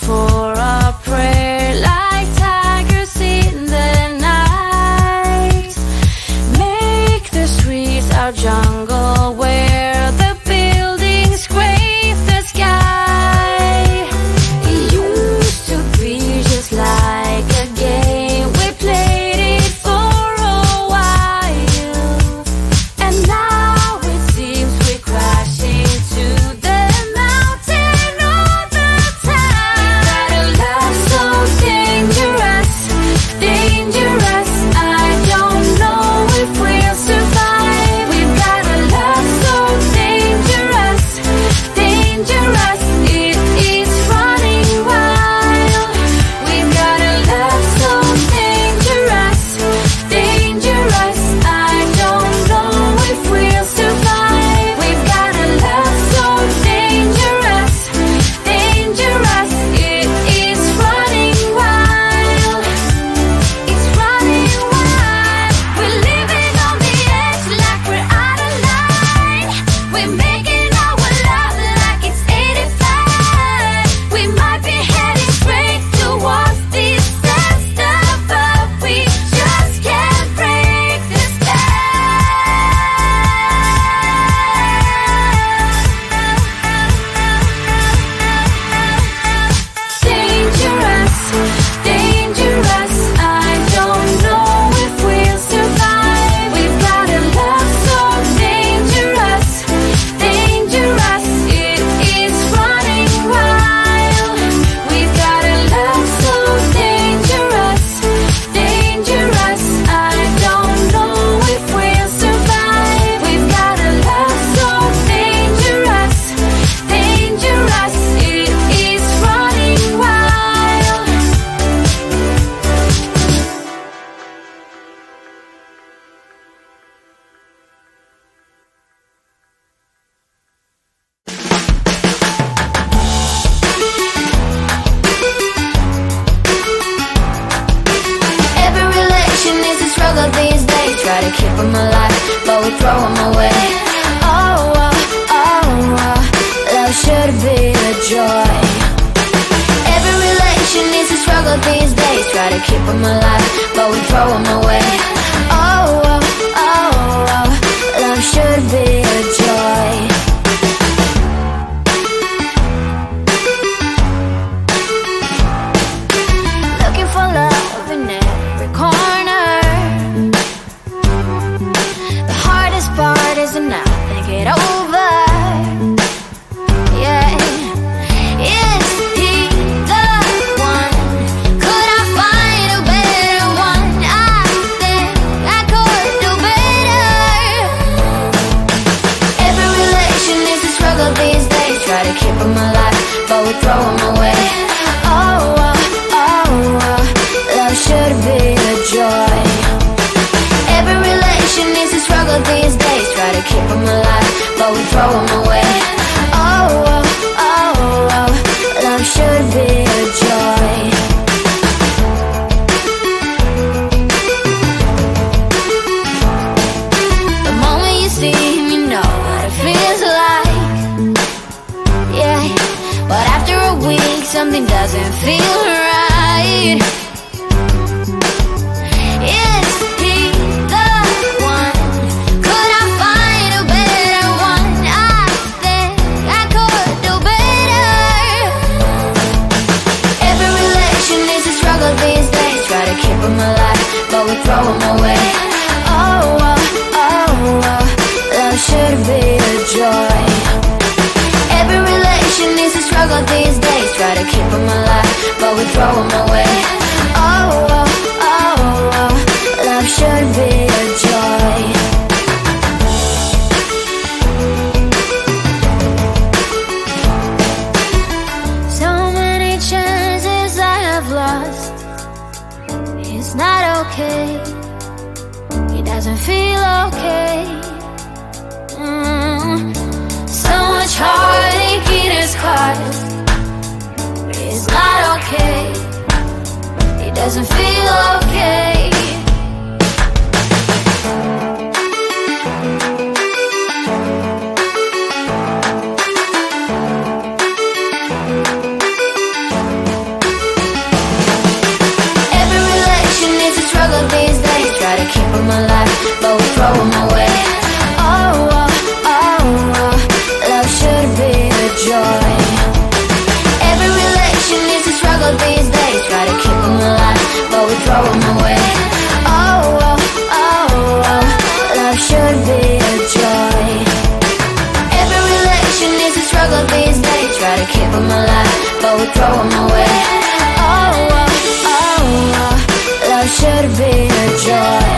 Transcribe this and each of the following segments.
for a prayer like tigers in the night. Make the streets our jungle where the buildings scrape the sky. It used to be just like a game. We played it for a while, and now it seems we crash into the mountain all the time. We got a love so dangerous, dangerous. I don't know if we'll survive. We've got a love so dangerous, dangerous. It is running wild. We've got a love so dangerous, dangerous. I don't know if we'll survive. We've got a love so dangerous, dangerous. It is running wild. It's running wild. We're living on the edge like we're out of line. We're making our love like it's 85. We might be heading straight towards disaster, but we just can't break the spell. Dangerous, dangerous. I don't know if we'll survive. We've got a love so dangerous, dangerous. It is running wild. We've got a love so dangerous, dangerous. I don't know if we'll survive. We've got a love so dangerous, dangerous. It is running wild. Every relation is a struggle these days. Try to keep them alive, but we throw them away. Oh, love should be a joy. Every relation is a struggle these days. Try to keep them alive, but we throw them away. Oh, love should be a joy. Looking for love in every corner. The hardest part is to not think it over. Yeah. Is he the one? Could I find a better one? I think I could do better. Every relation is a struggle these days. Try to keep them alive, but we throw them away. Oh, love should be a joy. Every relation is a struggle these days. Try to keep them alive, but we throw them away. Oh, love should be a joy. The moment you see him, you know what it feels like. Yeah, but after a week, something doesn't feel right. Is he the one? Could I find a better one? I think I could do better. Every relation is a struggle these days. Try to keep them alive, but we throw them away. Oh, love should be a joy. Every relation is a struggle these days. Try to keep them alive, but we throw them away. Oh, love should be a joy. So many chances I have lost. It's not okay. It doesn't feel okay. So much heartache in his heart. It's not okay. It doesn't feel okay. of my life, but we throw them away. Love should be a joy.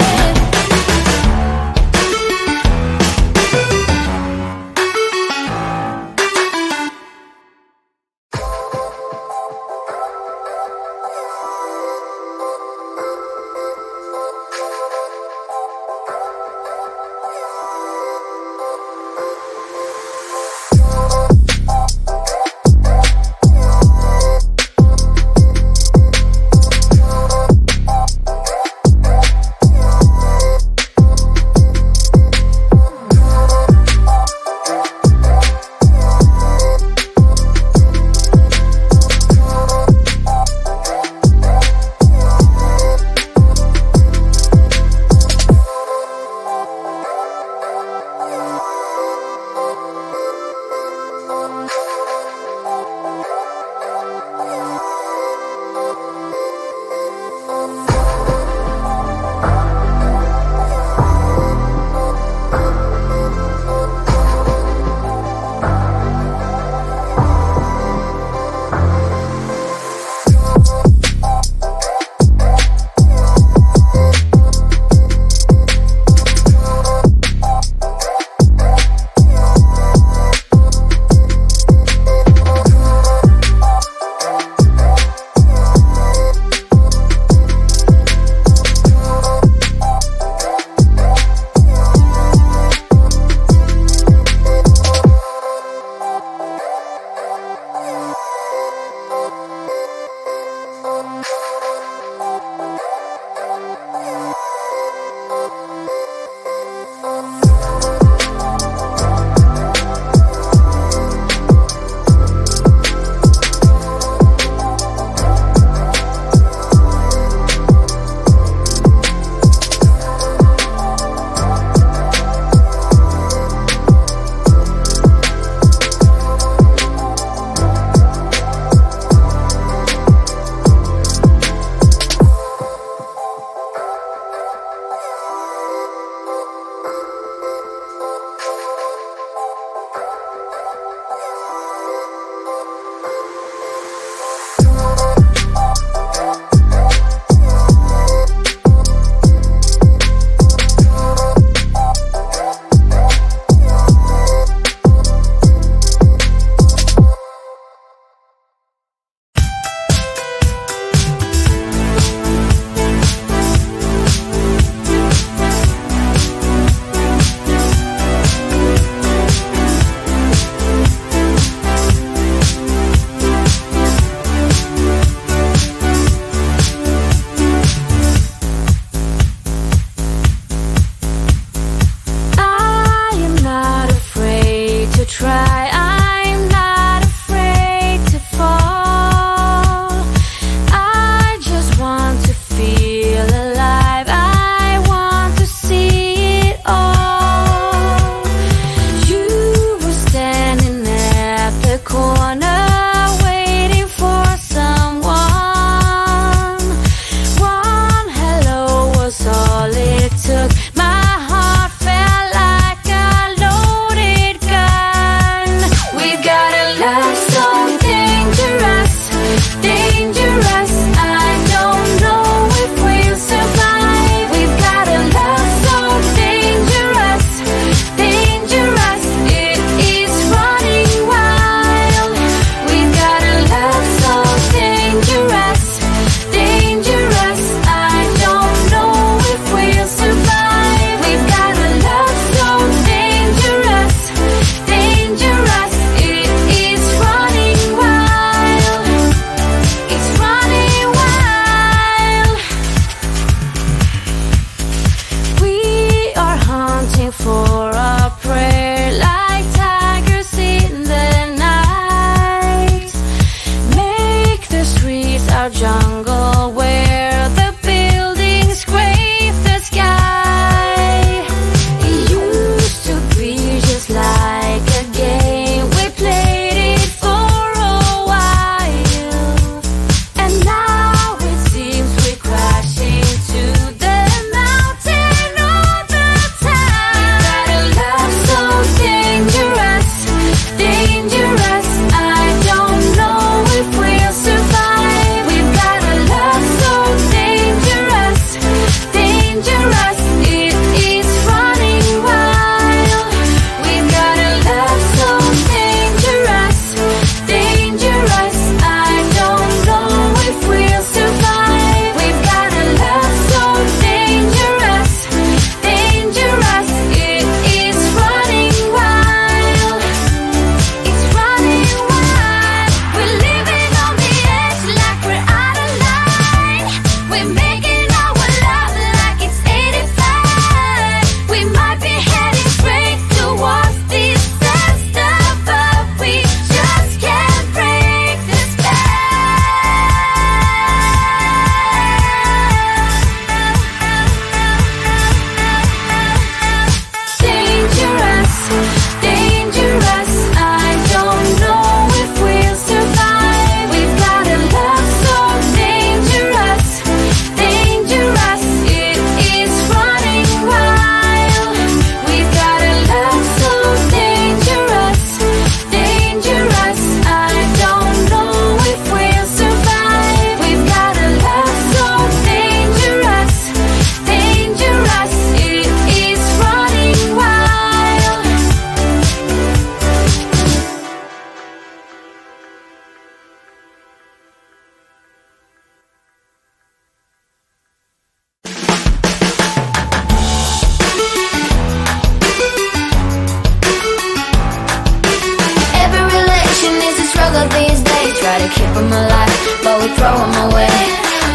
to keep them alive, but we throw them away.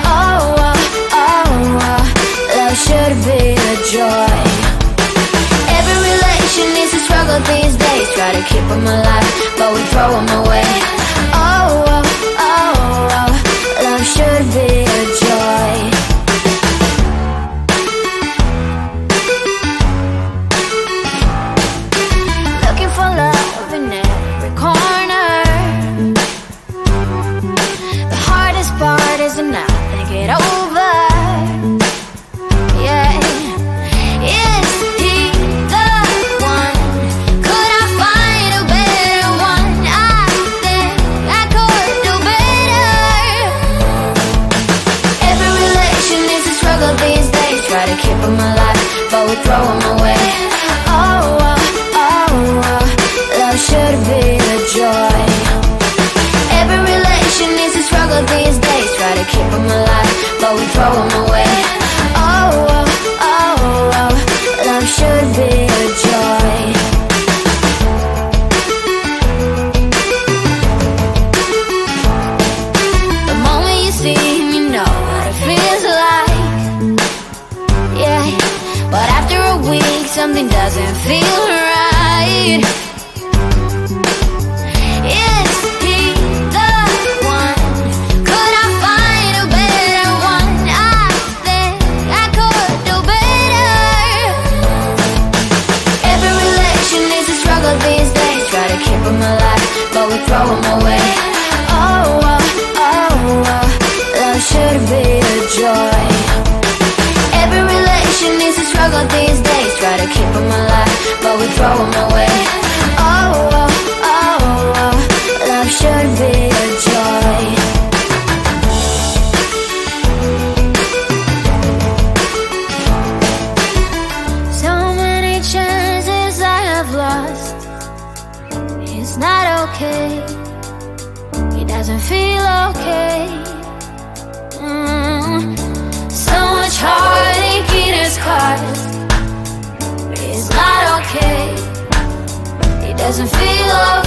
Oh, oh, oh, oh, love should be a joy. Every relation needs a struggle these days. Try to keep them alive, but we throw them away. Oh, oh, oh, oh, love should be a joy. Looking for love in every corner. The hardest part is to not think it over. Yeah. Is he the one? Could I find a better one? I think I could do better. Every relation is a struggle these days. Try to keep them alive, but we throw them away. Oh, oh, oh, oh, love should be a joy. Every relation is a struggle these days. Try to keep them alive, but we throw them away. Oh, oh, oh, oh, love should be a joy. The moment you see him, you know what it feels like. Yeah, but after a week, something doesn't feel right. Is he the one? Could I find a better one? I think I could do better. Every relation is a struggle these days. Try to keep them alive, but we throw them away. Oh, oh, oh, oh, love should be a joy. Every relation is a struggle these days. Try to keep them alive, but we throw them away. Oh, oh, oh, oh, love should be a joy. So many chances I have lost. It's not okay. It doesn't feel okay. So much heartache it has caused. It's not okay. It doesn't feel okay.